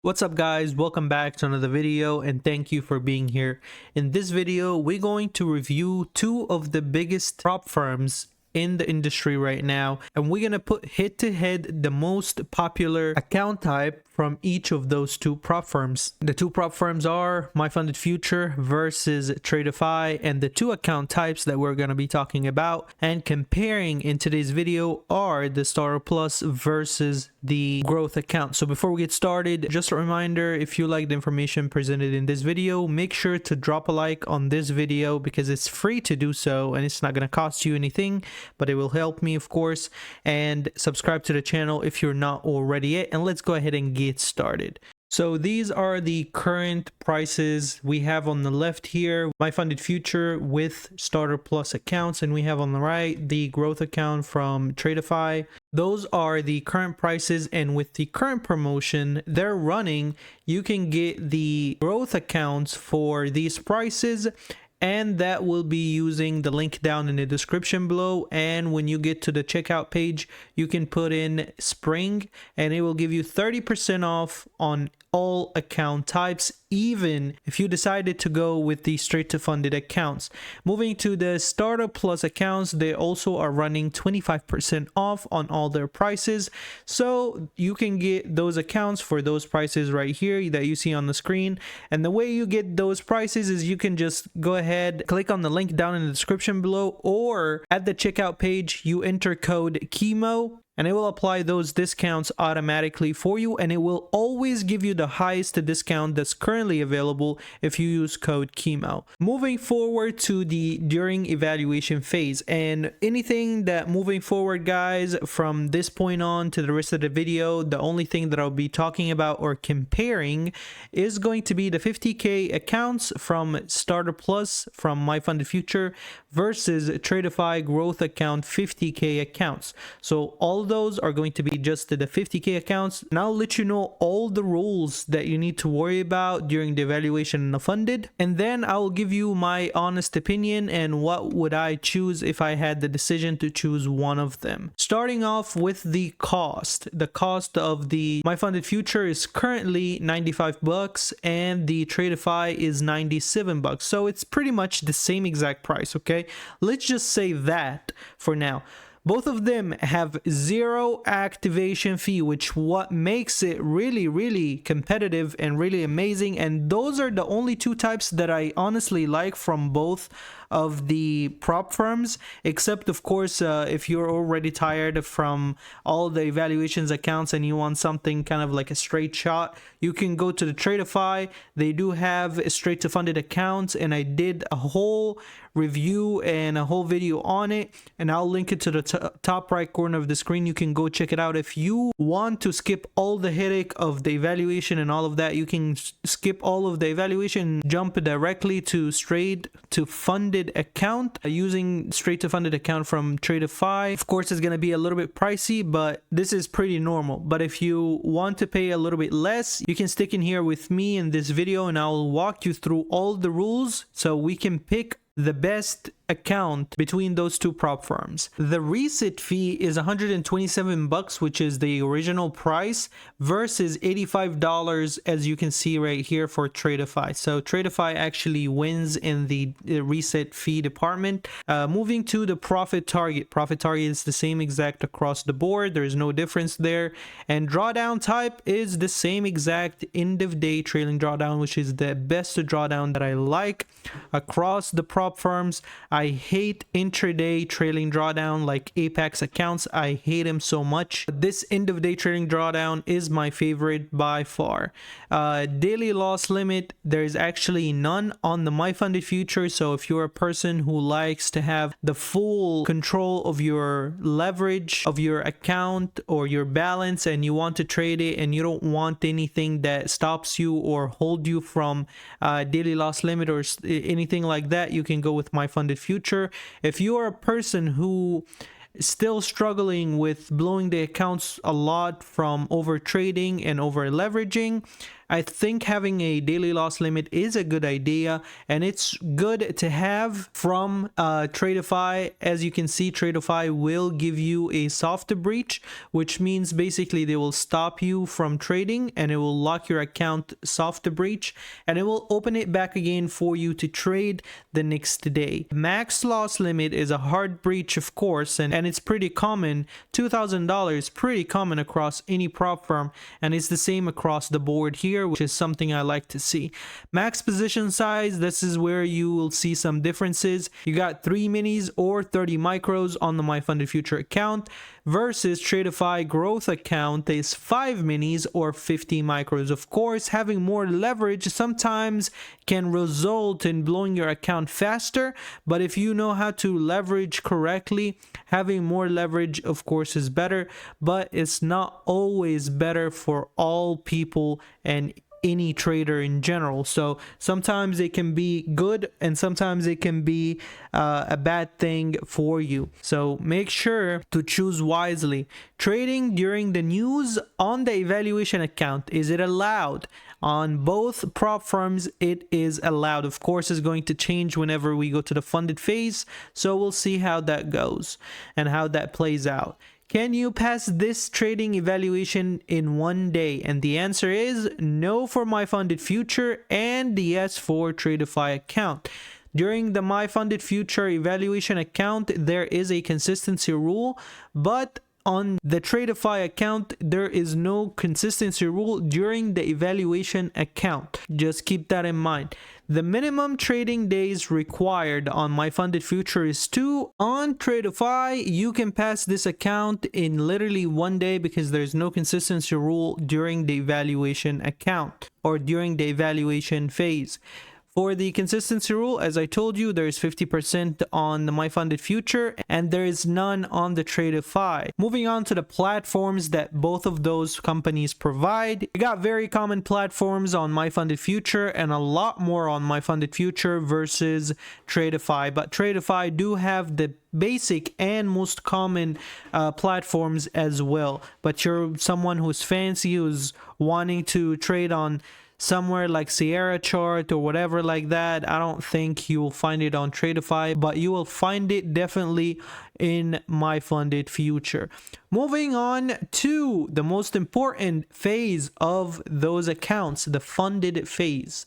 What's up guys, welcome back to another video and thank you for being here. In this video we're going to review two of the biggest prop firms in the industry right now, and we're gonna put head to head the most popular account type from each of those two prop firms. The two prop firms are My Funded Future versus Tradeify, and the two account types that we're going to be talking about and comparing in today's video are the Starter Plus versus the growth account. So before we get started, just a reminder, if you like the information presented in this video, make sure to drop a like on this video because it's free to do so and it's not going to cost you anything, but it will help me of course, and subscribe to the channel if you're not already yet, and let's go ahead and get started. So these are the current prices we have on the left here, My Funded Future with Starter Plus accounts, and we have on the right the growth account from Tradeify. Those are the current prices, and with the current promotion they're running, you can get the growth accounts for these prices, and that will be using the link down in the description below. And when you get to the checkout page, you can put in spring and it will give you 30% off on all account types, even if you decided to go with the straight to funded accounts. Moving to the Starter Plus accounts, they also are running 25% off on all their prices, so you can get those accounts for those prices right here that you see on the screen. And the way you get those prices is you can just go ahead, click on the link down in the description below, or at the checkout page you enter code Kemo and it will apply those discounts automatically for you, and it will always give you the highest discount that's currently available if you use code Kemo. Moving forward to the during evaluation phase, and anything that moving forward guys from this point on to the rest of the video, the only thing that I'll be talking about or comparing is going to be the 50k accounts from Starter Plus from My Funded Future versus Tradeify growth account 50k accounts. So all those are going to be just the 50k accounts, and I'll let you know all the rules that you need to worry about during the evaluation of funded, and then I'll give you my honest opinion and what would I choose if I had the decision to choose one of them. Starting off with the cost of the My Funded Future is currently 95 bucks and the Tradeify is 97 bucks, so it's pretty much the same exact price. Okay, let's just say that for now. Both of them have zero activation fee, which what makes it really competitive and really amazing. And those are the only two types that I honestly like from both of the prop firms, except of course if you're already tired from all the evaluations accounts and you want something kind of like a straight shot, you can go to the Tradeify. They do have straight to funded accounts, and I did a whole review and a whole video on it, and I'll link it to the top right corner of the screen. You can go check it out. If you want to skip all the headache of the evaluation and all of that, you can skip all of the evaluation, jump directly to straight to funded account using straight to funded account from Tradeify. Of course it's going to be a little bit pricey, but this is pretty normal. But if you want to pay a little bit less, you can stick in here with me in this video and I'll walk you through all the rules so we can pick the best account between those two prop firms. The reset fee is 127 bucks, which is the original price, versus $85 as you can see right here for Tradeify. So Tradeify actually wins in the reset fee department. Moving to the profit target is the same exact across the board. There's no difference there, and drawdown type is the same exact end of day trailing drawdown, which is the best drawdown that I like across the prop firms. I hate intraday trailing drawdown like Apex accounts. I hate him so much. This end of day trailing drawdown is my favorite by far. Daily loss limit, there is actually none on the My Funded Future. So if you're a person who likes to have the full control of your leverage of your account or your balance, and you want to trade it and you don't want anything that stops you or hold you from daily loss limit or anything like that, you can go with My Funded Future. If you are a person who still struggling with blowing the accounts a lot from over trading and over leveraging, I think having a daily loss limit is a good idea, and it's good to have from Tradeify. As you can see, Tradeify will give you a soft breach, which means basically they will stop you from trading and it will lock your account soft breach, and it will open it back again for you to trade the next day. Max loss limit is a hard breach, of course, and it's pretty common. $2,000 pretty common across any prop firm, and it's the same across the board here, which is something I like to see. Max position size, this is where you will see some differences. You got 3 minis or 30 micros on the My Funded Future account versus Tradeify growth account is 5 minis or 50 micros. Of course, having more leverage sometimes can result in blowing your account faster, but if you know how to leverage correctly, having more leverage of course is better, but it's not always better for all people and any trader in general. So sometimes it can be good and sometimes it can be a bad thing for you. So make sure to choose wisely. Trading during the news on the evaluation account, is it allowed? On both prop firms, it is allowed. Of course, it's going to change whenever we go to the funded phase. So we'll see how that goes and how that plays out. Can you pass this trading evaluation in one day? And the answer is no for My Funded Future and yes for Tradeify account. During the My Funded Future evaluation account, there is a consistency rule, but on the Tradeify account, there is no consistency rule during the evaluation account. Just keep that in mind. The minimum trading days required on My Funded Future is 2. On Tradeify, you can pass this account in literally one day because there's no consistency rule during the evaluation account or during the evaluation phase. For the consistency rule, as I told you, there is 50% on the My Funded Future and there is none on the Tradeify. Moving on to the platforms that both of those companies provide. You got very common platforms on My Funded Future and a lot more on My Funded Future versus Tradeify. But Tradeify do have the basic and most common platforms as well. But you're someone who's fancy, who's wanting to trade on somewhere like Sierra Chart or whatever like that, I don't think you will find it on Tradeify, but you will find it definitely in My Funded Future. Moving on to the most important phase of those accounts, the funded phase.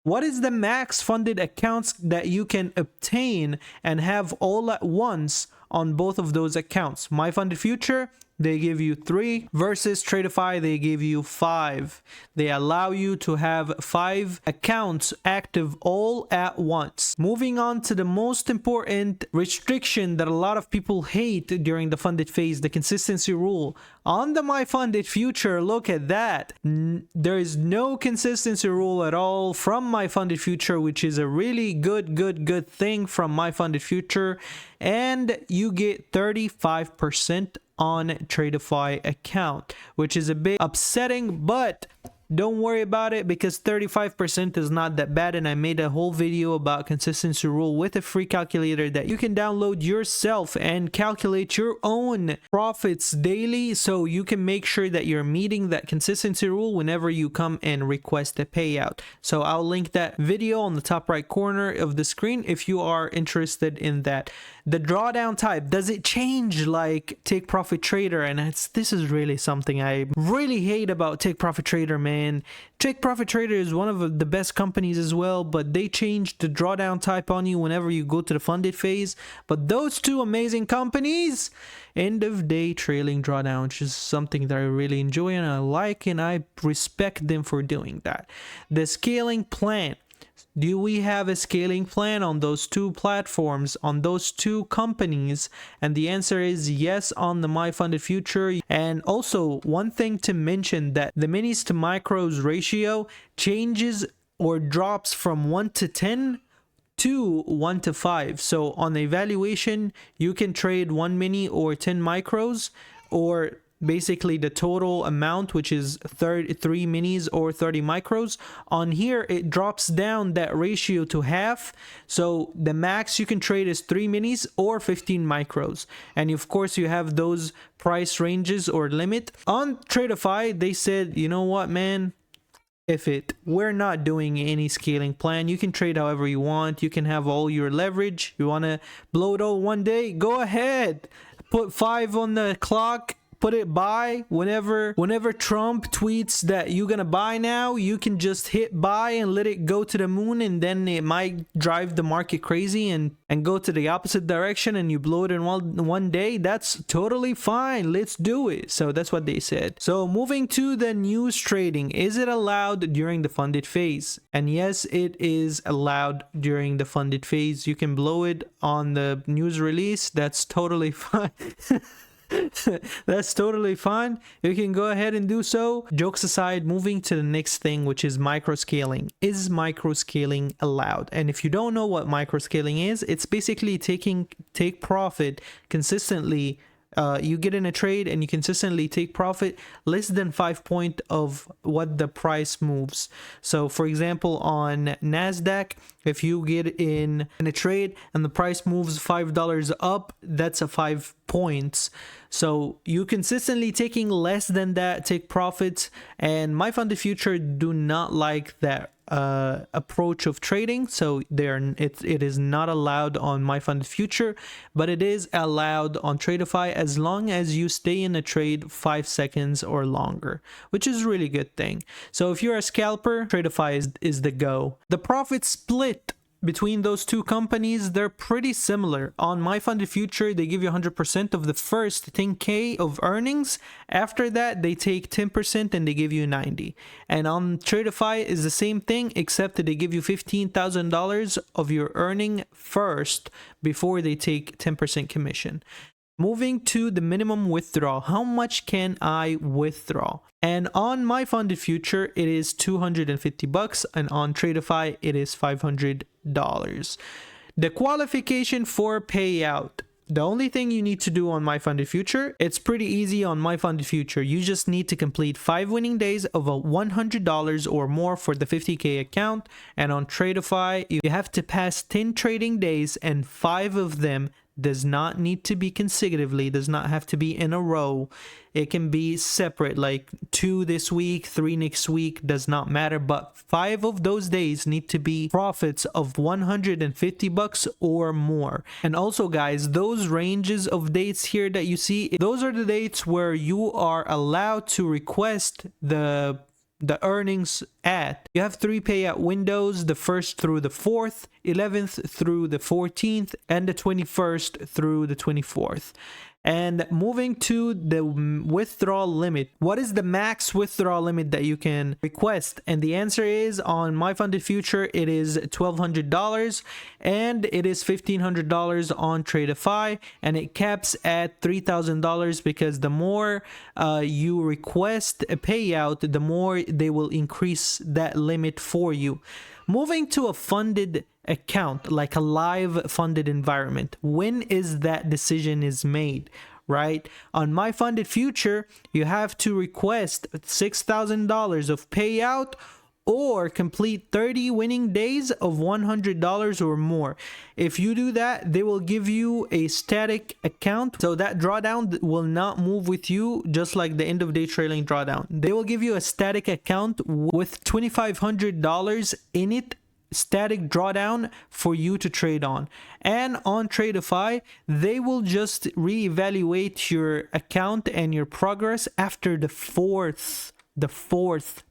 What is the max funded accounts that you can obtain and have all at once on both of those accounts? My Funded Future, they give you 3 versus Tradeify, they give you 5. They allow you to have 5 accounts active all at once. Moving on to the most important restriction that a lot of people hate during the funded phase, the consistency rule. On the My Funded Future, look at that. There is no consistency rule at all from My Funded Future, which is a really good thing from My Funded Future. And you get 35% on Tradeify account, which is a bit upsetting, but don't worry about it because 35% is not that bad, and I made a whole video about consistency rule with a free calculator that you can download yourself and calculate your own profits daily, so you can make sure that you're meeting that consistency rule whenever you come and request a payout. So I'll link that video on the top right corner of the screen if you are interested in that. The drawdown type, does it change like Take Profit Trader? And this is really something I really hate about Take Profit Trader, man. Take Profit Trader is one of the best companies as well, but they changed the drawdown type on you whenever you go to the funded phase. But those two amazing companies, end of day trailing drawdown, which is something that I really enjoy and I like, and I respect them for doing that. The scaling plan. Do we have a scaling plan on those two platforms, on those two companies? And the answer is yes on the My Funded Future. And also, one thing to mention, that the minis to micros ratio changes or drops from 1 to 10 to 1 to 5. So on the evaluation, you can trade 1 mini or 10 micros, or basically the total amount, which is 3 minis or 30 micros. On here, it drops down that ratio to half. So the max you can trade is 3 minis or 15 micros. And of course, you have those price ranges or limit. On Tradeify, they said, you know what, man? it. We're not doing any scaling plan. You can trade however you want. You can have all your leverage. You want to blow it all one day, go ahead. Put 5 on the clock, put it buy. Whenever Trump tweets that you're gonna buy now, you can just hit buy and let it go to the moon, and then it might drive the market crazy and go to the opposite direction, and you blow it in one day. That's totally fine. Let's do it. So that's what they said. So moving to the news trading, is it allowed during the funded phase? And yes, it is allowed during the funded phase. You can blow it on the news release. That's totally fine. That's totally fine. You can go ahead and do so. Jokes aside, moving to the next thing, which is microscaling. Is microscaling allowed? And if you don't know what microscaling is, it's basically take profit consistently. You get in a trade and you consistently take profit less than 5 points of what the price moves. So for example, on NASDAQ, if you get in a trade and the price moves $5 up, that's a 5 points. So you consistently taking less than that, take profits. And my funded future do not like that approach of trading, so it is not allowed on my funded future, but it is allowed on Tradeify as long as you stay in a trade 5 seconds or longer, which is a really good thing. So if you're a scalper, Tradeify is the go. The profit split between those two companies, they're pretty similar. On my funded future, they give you 100% of the first 10k of earnings. After that, they take 10% and they give you 90. And on Tradeify is the same thing, except that they give you $15,000 of your earning first before they take 10% commission. Moving to the minimum withdrawal, how much can I withdraw? And on my funded future, it is $250, and on Tradeify, it is $500. The qualification for payout. The only thing you need to do on my funded future, it's pretty easy on my funded future. You just need to complete 5 winning days of a $100 or more for the 50k account. And on Tradeify, you have to pass 10 trading days, and 5 of them does not need to be consecutively, does not have to be in a row. It can be separate, like 2 this week, 3 next week, does not matter. But 5 of those days need to be profits of $150 or more. And also guys, those ranges of dates here that you see, those are the dates where you are allowed to request the earnings at. You have 3 payout windows, the 1st through the 4th, 11th through the 14th, and the 21st through the 24th. And moving to the withdrawal limit, what is the max withdrawal limit that you can request? And the answer is, on my funded future, it is $1,200, and it is $1,500 on Tradeify, and it caps at $3,000 because the more you request a payout, the more they will increase that limit for you. Moving to a funded account, like a live funded environment, when is that decision is made, right? On my funded future, you have to request $6,000 of payout or complete 30 winning days of $100 or more. If you do that, they will give you a static account, so that drawdown will not move with you, just like the end of day trailing drawdown. They will give you a static account with $2,500 in it, static drawdown for you to trade on. And on Tradeify, they will just reevaluate your account and your progress after the fourth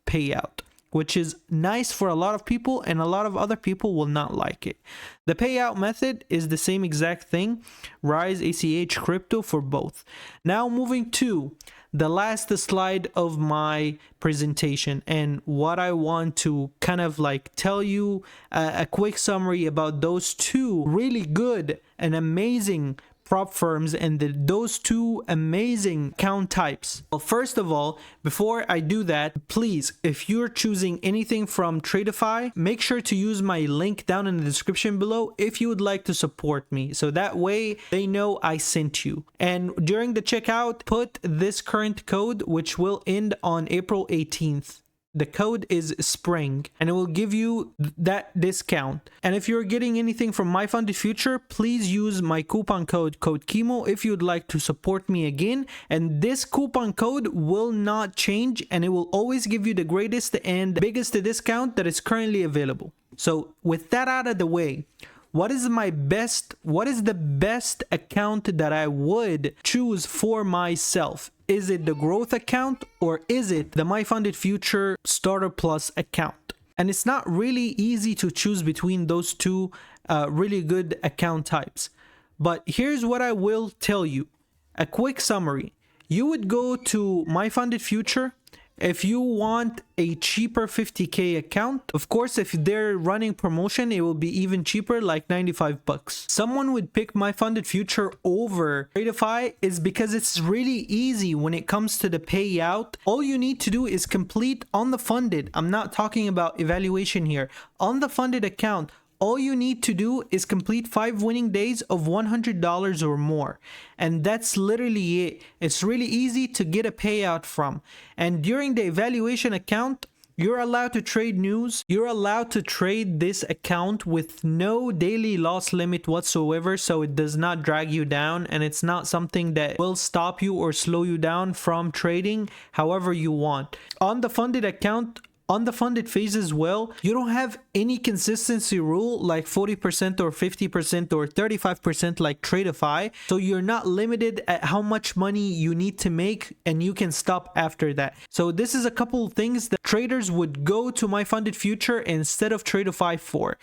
payout, which is nice for a lot of people, and a lot of other people will not like it. The payout method is the same exact thing, Rise, ACH, Crypto for both. Now moving to the last slide of my presentation, and what I want to kind of like tell you a quick summary about those two really good and amazing prop firms and those two amazing account types. Well, first of all, before I do that, please, if you're choosing anything from Tradeify, make sure to use my link down in the description below if you would like to support me, so that way they know I sent you. And during the checkout, put this current code, which will end on April 18th. The code is spring and it will give you that discount. And if you're getting anything from My Funded Future, please use my coupon code Kemo if you'd like to support me again. And this coupon code will not change and it will always give you the greatest and biggest discount that is currently available. So with that out of the way, what is the best account that I would choose for myself? Is it the growth account or is it the My Funded Future Starter Plus account? And it's not really easy to choose between those two really good account types. But here's what I will tell you. A quick summary. You would go to My Funded Future if you want a cheaper 50k account. Of course, if they're running promotion, it will be even cheaper, like 95 bucks. Someone would pick My Funded Future over Tradeify is because it's really easy when it comes to the payout. All you need to do is complete on the funded. I'm not talking about evaluation here. On the funded account, all you need to do is complete 5 winning days of $100 or more. And that's literally it. It's really easy to get a payout from. And during the evaluation account, you're allowed to trade news. You're allowed to trade this account with no daily loss limit whatsoever, so it does not drag you down and it's not something that will stop you or slow you down from trading however you want. On the funded account, on the funded phase as well, you don't have any consistency rule like 40% or 50% or 35% like Tradeify. So you're not limited at how much money you need to make and you can stop after that. So this is a couple of things that traders would go to My Funded Future instead of Tradeify for.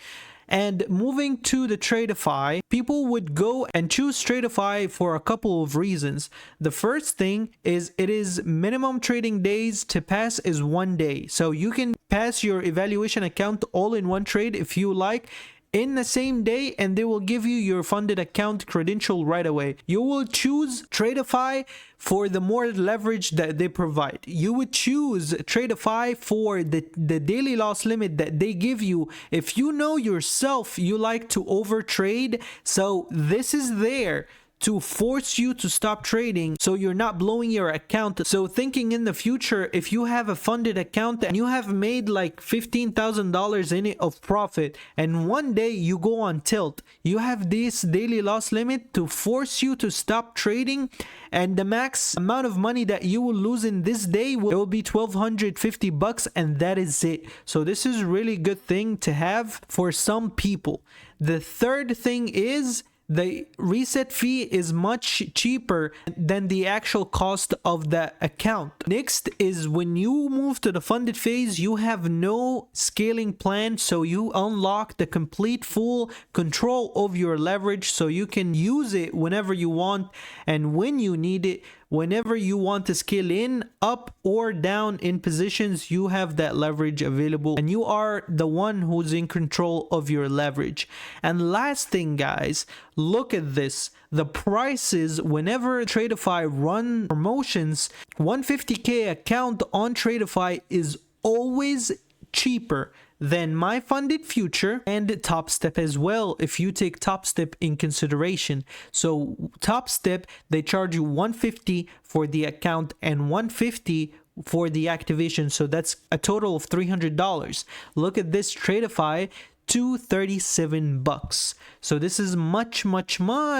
And moving to the Tradeify, people would go and choose Tradeify for a couple of reasons. The first thing is it is minimum trading days to pass is 1 day. So you can pass your evaluation account all in one trade if you like in the same day, and they will give you your funded account credential right away. You will choose Tradeify for the more leverage that they provide. You would choose Tradeify for the daily loss limit that they give you. If you know yourself you like to overtrade, so this is there to force you to stop trading so you're not blowing your account. So thinking in the future, if you have a funded account and you have made like $15,000 in it of profit and one day you go on tilt, you have this daily loss limit to force you to stop trading, and the max amount of money that you will lose in this day will be 1,250 bucks, and that is it. So this is a really good thing to have for some people. The third thing is the reset fee is much cheaper than the actual cost of the account. Next is when you move to the funded phase, you have no scaling plan, so you unlock the complete full control of your leverage, so you can use it whenever you want and when you need it. Whenever you want to scale in, up or down in positions, you have that leverage available and you are the one who's in control of your leverage. And last thing, guys, look at this. The prices whenever Tradeify run promotions, 150k account on Tradeify is always cheaper than My Funded Future and Top Step as well, if you take Top Step in consideration. So Top Step, they charge you 150 for the account and 150 for the activation, so that's a total of $300. Look at this Tradeify, 237 bucks. So this is much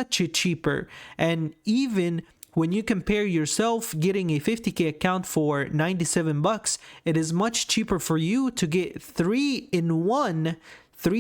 cheaper. And even when you compare yourself getting a 50k account for 97 bucks, it is much cheaper for you to get 3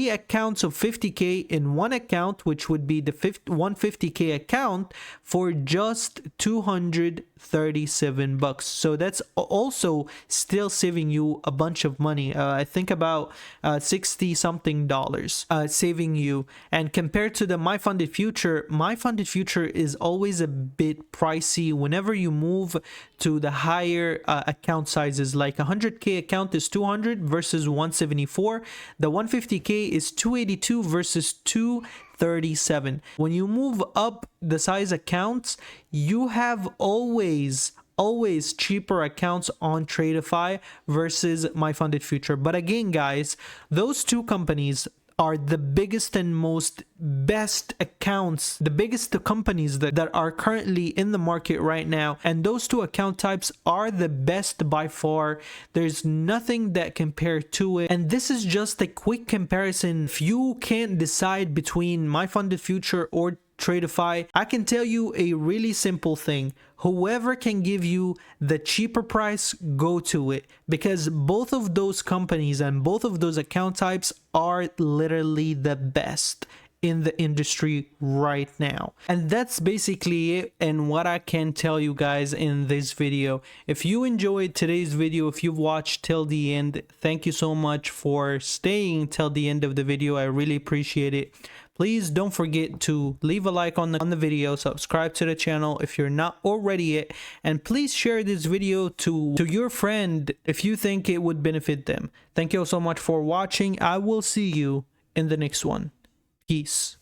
accounts of 50k in one account, which would be the 150k account, for just 237 bucks. So that's also still saving you a bunch of money. I think about 60 something dollars saving you. And compared to the My Funded Future is always a bit pricey whenever you move to the higher account sizes. Like 100k account is 200 versus 174. The 150k is 282 versus 237. When you move up the size accounts, you have always cheaper accounts on Tradeify versus My Funded Future. But again, guys, those two companies are the biggest and most best accounts, the biggest companies that are currently in the market right now, and those two account types are the best by far. There's nothing that compare to it, and this is just a quick comparison. If you can't decide between My Funded Future or Tradeify, I can tell you a really simple thing: whoever can give you the cheaper price, go to it, because both of those companies and both of those account types are literally the best in the industry right now. And that's basically it and what I can tell you guys in this video. If you enjoyed today's video, if you've watched till the end, thank you so much for staying till the end of the video. I really appreciate it. Please don't forget to leave a like on the video, subscribe to the channel if you're not already yet, and please share this video to your friend if you think it would benefit them. Thank you so much for watching. I will see you in the next one. Peace.